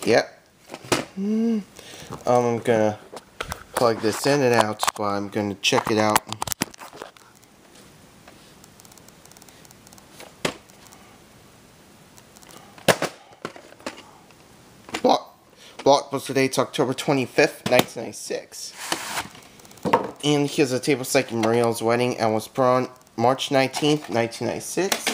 Yep. I'm gonna plug this in and out, but I'm gonna check it out. Blockbuster date's October 25th, 1996. And here's a table psych in Muriel's wedding and was put on March 19th, 1996.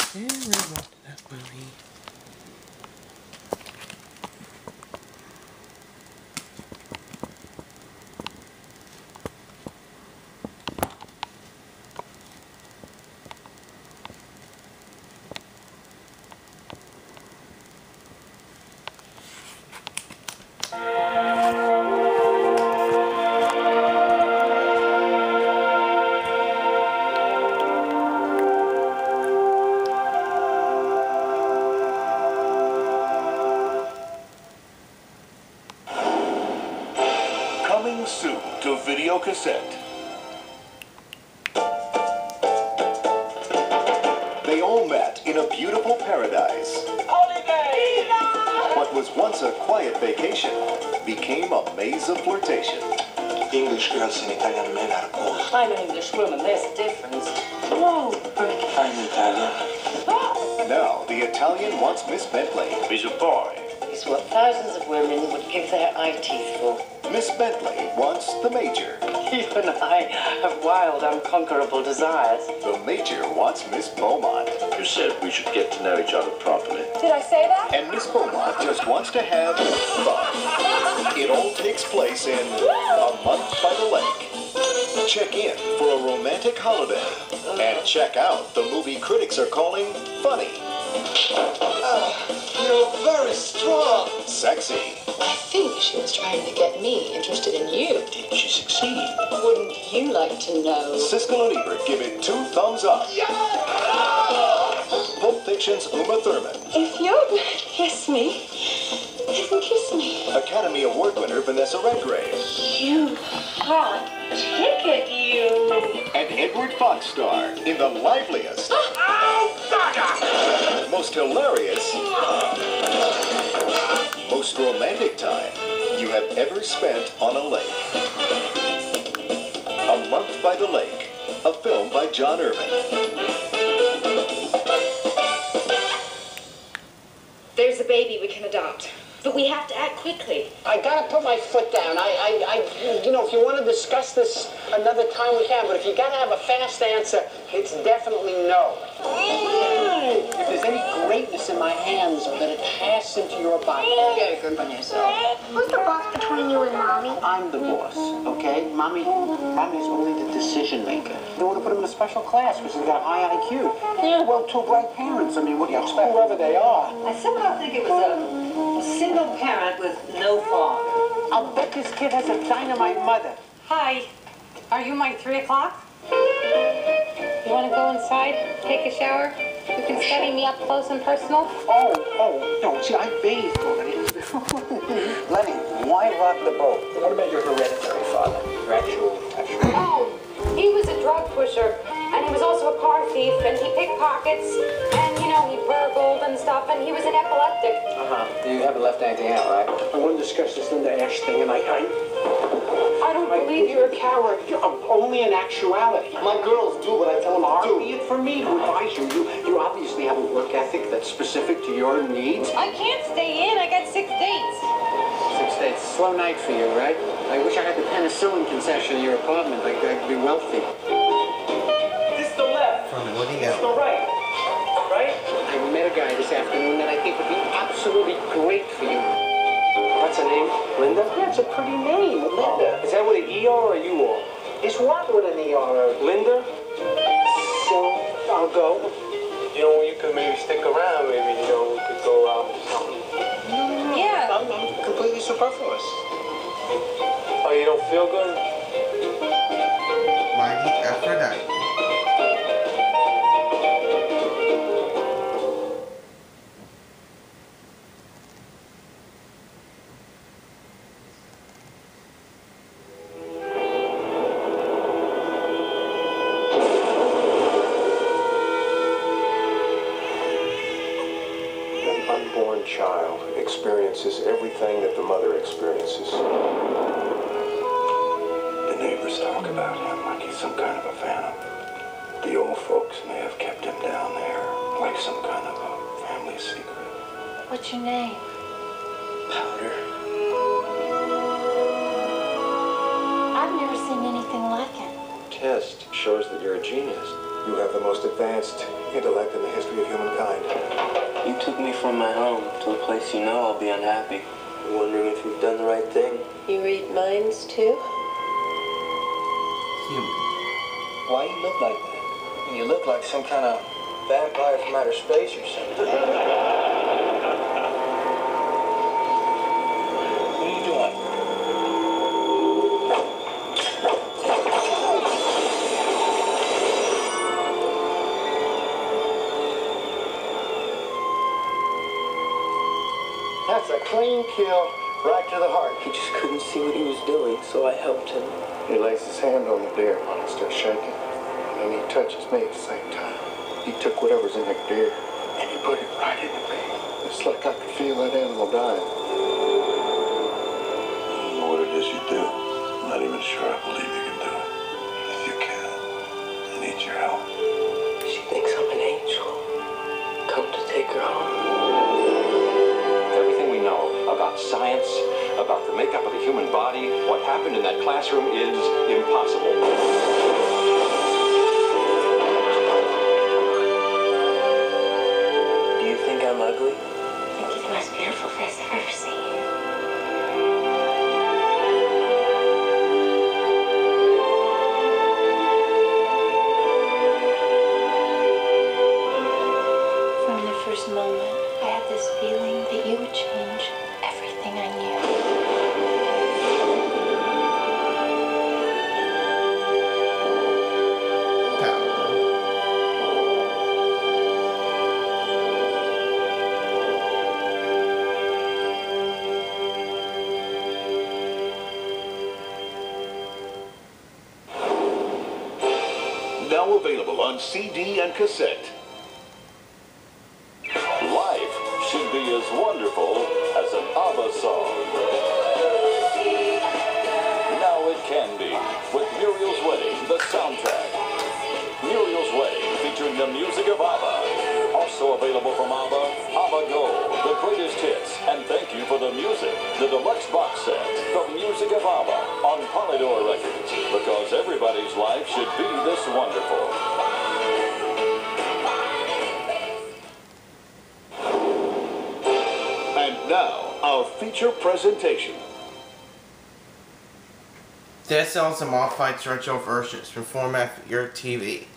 I really loved that movie. Coming soon to video cassette. They all met in a beautiful paradise. Holiday! What was once a quiet vacation became a maze of flirtation. English girls and Italian men are cold. I'm an English woman, there's a difference. Whoa! I'm Italian. Now the Italian wants Miss Bentley. He's a boy. It's what thousands of women would give their eye teeth for. Miss Bentley wants the Major. You and I have wild, unconquerable desires. The Major wants Miss Beaumont. You said we should get to know each other properly. Did I say that? And Miss Beaumont just wants to have fun. It all takes place in A Month by the Lake. Check in for a romantic holiday. And check out the movie critics are calling funny. You're very strong. Sexy. I think she was trying to get me interested in you. Did she succeed? Wouldn't you like to know? Siskel and Ebert give it 2 thumbs up. Pulp Fiction's Uma Thurman. If you're going to kiss me, then kiss me. Academy Award winner Vanessa Redgrave. You hot ticket, you. And Edward Fox star in the liveliest, most hilarious, most romantic time you have ever spent on a lake. A Month by the Lake, a film by John Irvin. There's a baby we can adopt, but we have to act quickly. I gotta put my foot down. You know, if you want to discuss this another time, we can. But if you gotta have a fast answer, it's definitely no. If there's any greatness in my hands, let it pass into your body. Get a grip on yourself. Who's the boss between you and Mommy? I'm the boss, okay? Mommy's only the decision maker. They want to put him in a special class because he's got high IQ. Yeah, well, 2 bright parents. I mean, what do you expect? Whoever they are. I somehow think it was a single parent with no father. I'll bet this kid has a dynamite mother. Hi, are you my 3 o'clock? You want to go inside, take a shower? You can study me up close and personal. Oh, no, see, I bathed already. Lenny, why rock the boat? What about your hereditary father? Your actual... Oh, he was a drug pusher, and he was also a car thief, and he pickpockets, and, you know, he burgled and stuff, and he was an epileptic. You haven't left anything out, right? I want to discuss this Linda Ash thing, and I don't believe you're a coward. Only in actuality. My girls do what I tell them to do. Be it for me to advise you. You obviously have a work ethic that's specific to your needs. I can't stay in. I got 6 dates. 6 dates. Slow night for you, right? I wish I had the penicillin concession in your apartment. Like, I'd be wealthy. This the left. From Woody This the right. Right? I met a guy this afternoon that I think would be absolutely great for you. What's her name? Linda? Yeah, it's a pretty name, Linda. Is that with an ER or a UR? It's what with an ER? Linda? So, I'll go. You know, you could maybe stick around. Maybe, you know, we could go out or something. Yeah. I'm completely superfluous. Oh, you don't feel good? about him like he's some kind of a phantom. The old folks may have kept him down there like some kind of a family secret. What's your name? Powder. I've never seen anything like it. Test shows that you're a genius. You have the most advanced intellect in the history of humankind. You took me from my home to a place you know I'll be unhappy. I'm wondering if you've done the right thing. You read minds too? Human. Why you look like that? You look like some kind of vampire from outer space or something. What are you doing? That's a clean kill, right to the heart. He just couldn't see what he was doing, so I helped him. He lays his hand on the deer while it starts shaking, and then he touches me at the same time. He took whatever's in that deer, and he put it right into me. It's like I could feel that animal dying. I don't know what it is you do. I'm not even sure I believe you can do it. If you can, I need your help. She thinks I'm an angel. Come to take her home. Everything we know about science, about the makeup of the human body, what happened in that classroom is impossible. Do you think I'm ugly? I think you're the most beautiful face I've ever seen. From the first moment, I had this feeling that you would change everything I knew. Now available on CD and cassette. Life should be as wonderful as an ABBA song. Now it can be, with Muriel's Wedding, the soundtrack. Muriel's Wedding, featuring the music of ABBA. Also available from ABBA, ABBA Gold, the greatest hits, and thank you for the music, the deluxe box set, the music of ABBA, on Polydor Records, because everybody's life should be this wonderful. And now, our feature presentation. This sells the modified retro versions from format for your TV.